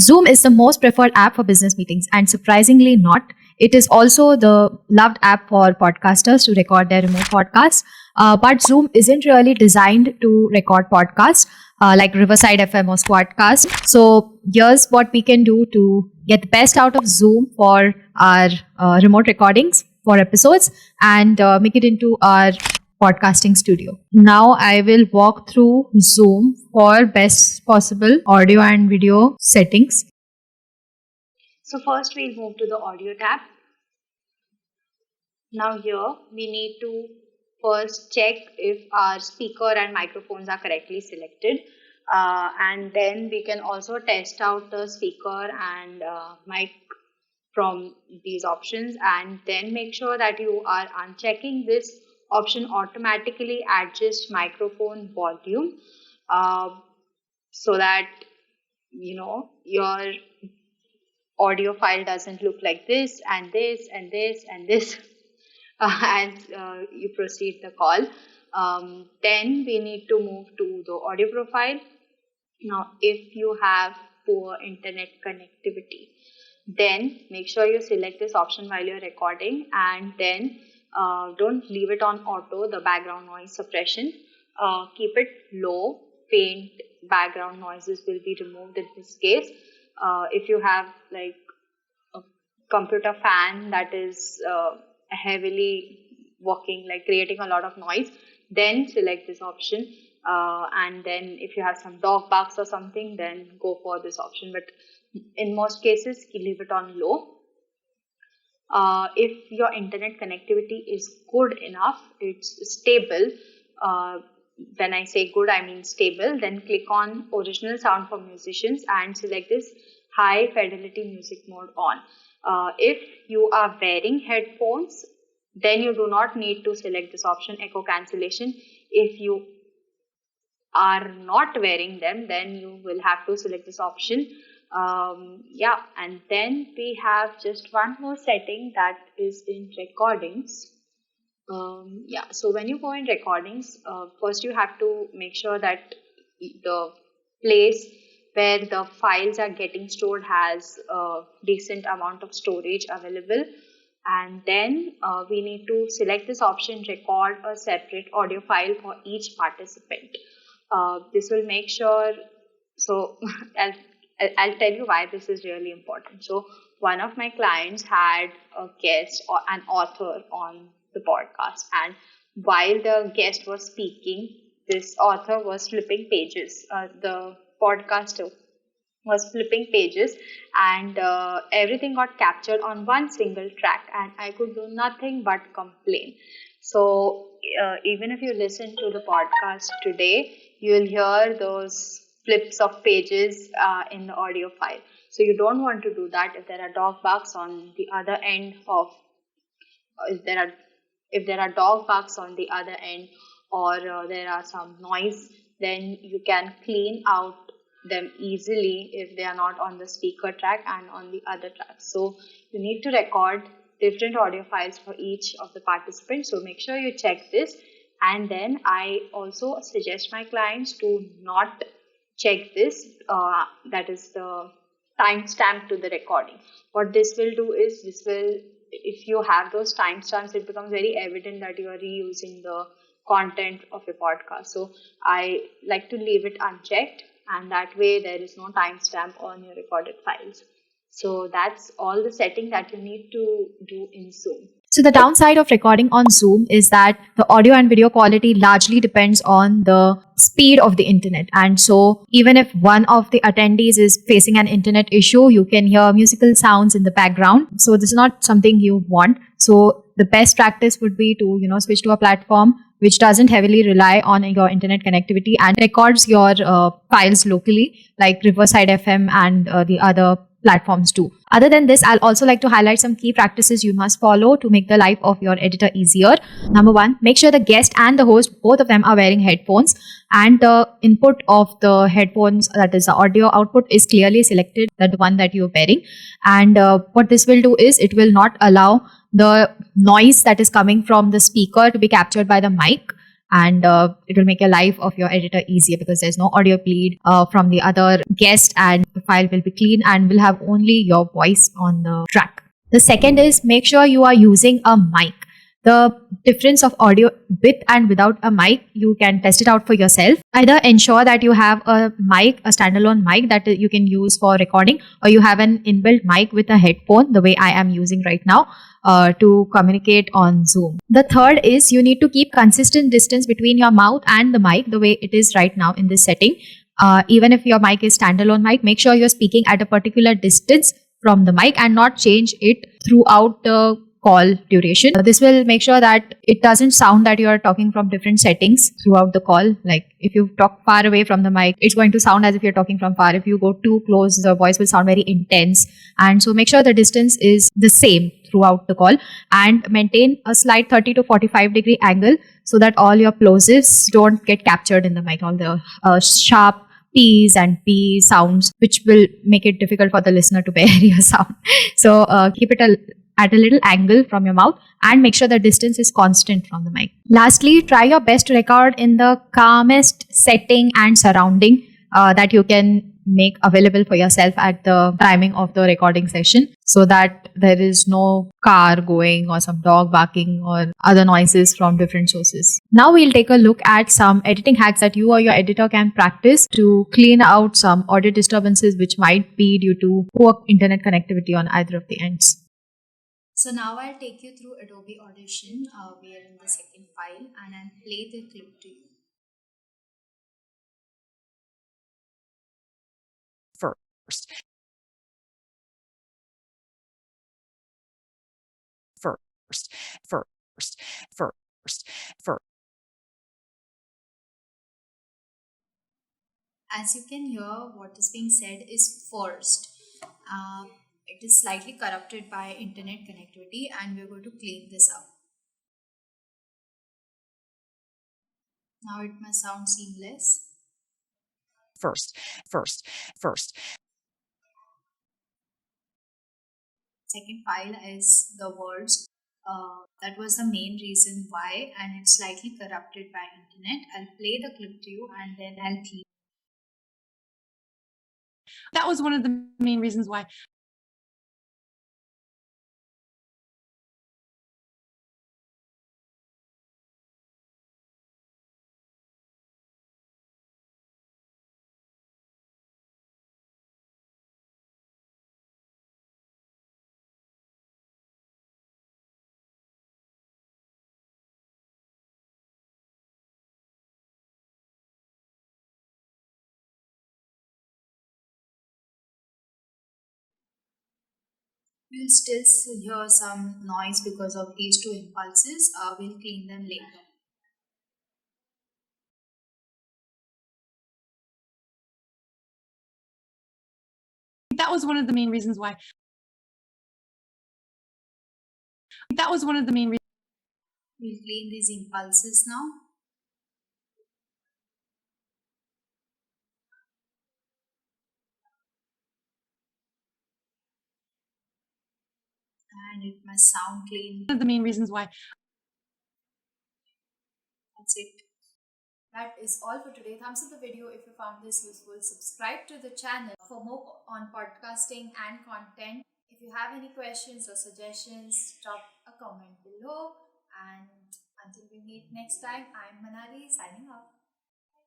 Zoom is the most preferred app for business meetings, and surprisingly not. It is also the loved app for podcasters to record their remote podcasts. But Zoom isn't really designed to record podcasts like Riverside FM or Squadcast. So here's what we can do to get the best out of Zoom for our remote recordings for episodes and make it into our podcasting studio. Now I will walk through Zoom for best possible audio and video settings. So first we'll move to the audio tab. Now here we need to first check if our speaker and microphones are correctly selected, and then we can also test out the speaker and mic from these options, and then make sure that you are unchecking this option automatically adjust microphone volume, so that your audio file doesn't look like this and this and this and this as you proceed the call. Then we need to move to the audio profile. Now, if you have poor internet connectivity, then make sure you select this option while you're recording, and then don't leave it on auto, the background noise suppression. Keep it low. Faint background noises will be removed in this case. If you have like a computer fan that is heavily working, like creating a lot of noise, then select this option. And then if you have some dog barks or something, then go for this option. But in most cases, you leave it on low. If your internet connectivity is good enough, it's stable. When I say good, I mean stable. Then click on original sound for musicians and select this high fidelity music mode on. If you are wearing headphones, then you do not need to select this option, echo cancellation. If you are not wearing them, then you will have to select this option. And then we have just one more setting that is in recordings. So when you go in recordings, first you have to make sure that the place where the files are getting stored has a decent amount of storage available, and then we need to select this option, record a separate audio file for each participant. This will make sure, so I'll tell you why this is really important. So one of my clients had a guest or an author on the podcast, and while the guest was speaking, this author was flipping pages. The podcaster was flipping pages, and everything got captured on one single track, and I could do nothing but complain. So even if you listen to the podcast today, you'll hear those flips of pages in the audio file. So you don't want to do that. If there are dog barks on the other end of, if there are dog barks on the other end, or there are some noise, then you can clean out them easily if they are not on the speaker track and on the other track. So you need to record different audio files for each of the participants. So make sure you check this. And then I also suggest my clients to not check this, that is the timestamp to the recording. What this will do is, if you have those timestamps, it becomes very evident that you are reusing the content of your podcast. So I like to leave it unchecked, and that way there is no timestamp on your recorded files. So that's all the setting that you need to do in Zoom. So the downside of recording on Zoom is that the audio and video quality largely depends on the speed of the internet. And so even if one of the attendees is facing an internet issue, you can hear musical sounds in the background. So this is not something you want. So the best practice would be to, switch to a platform which doesn't heavily rely on your internet connectivity and records your files locally, like Riverside FM and the other platforms too. Other than this, I'll also like to highlight some key practices you must follow to make the life of your editor easier. Number one, make sure the guest and the host, both of them, are wearing headphones, and the input of the headphones, that is the audio output, is clearly selected, that one that you're wearing. And what this will do is it will not allow the noise that is coming from the speaker to be captured by the mic. and it will make your life of your editor easier because there's no audio bleed from the other guest, and the file will be clean and will have only your voice on the track. The second is make sure you are using a mic. The difference of audio with and without a mic, you can test it out for yourself. Either ensure that you have a mic, a standalone mic that you can use for recording, or you have an inbuilt mic with a headphone, the way I am using right now, to communicate on Zoom. The third is you need to keep consistent distance between your mouth and the mic, the way it is right now in this setting. Even if your mic is standalone mic, make sure you're speaking at a particular distance from the mic and not change it throughout the call duration. This will make sure that it doesn't sound that you are talking from different settings throughout the call. Like if you talk far away from the mic, it's going to sound as if you're talking from far. If you go too close, the voice will sound very intense. And so make sure the distance is the same throughout the call, and maintain a slight 30 to 45-degree angle so that all your plosives don't get captured in the mic, all the sharp P's and P sounds, which will make it difficult for the listener to bear your sound. So keep it at a little angle from your mouth and make sure the distance is constant from the mic. Lastly, try your best to record in the calmest setting and surrounding that you can make available for yourself at the timing of the recording session, so that there is no car going or some dog barking or other noises from different sources. Now we'll take a look at some editing hacks that you or your editor can practice to clean out some audio disturbances which might be due to poor internet connectivity on either of the ends. So now I'll take you through Adobe Audition. We are in the second file and I'll play the clip to you. First, first, first, first, first. As you can hear, what is being said is first. Uh, it is slightly corrupted by internet connectivity, and we're going to clean this up. Now it must sound seamless. First, first. Second file is the words. That was the main reason why, and it's slightly corrupted by internet. I'll play the clip to you and then I'll clean. That was one of the main reasons why. We'll still hear some noise because of these two impulses. We'll clean them later. That was one of the main reasons why. That was one of the main reasons. We'll clean these impulses now. And it must sound clean. One of the main reasons why. That's it. That is all for today. Thumbs up the video if you found this useful. Subscribe to the channel for more on podcasting and content. If you have any questions or suggestions, drop a comment below. And until we meet next time, I'm Manali signing off.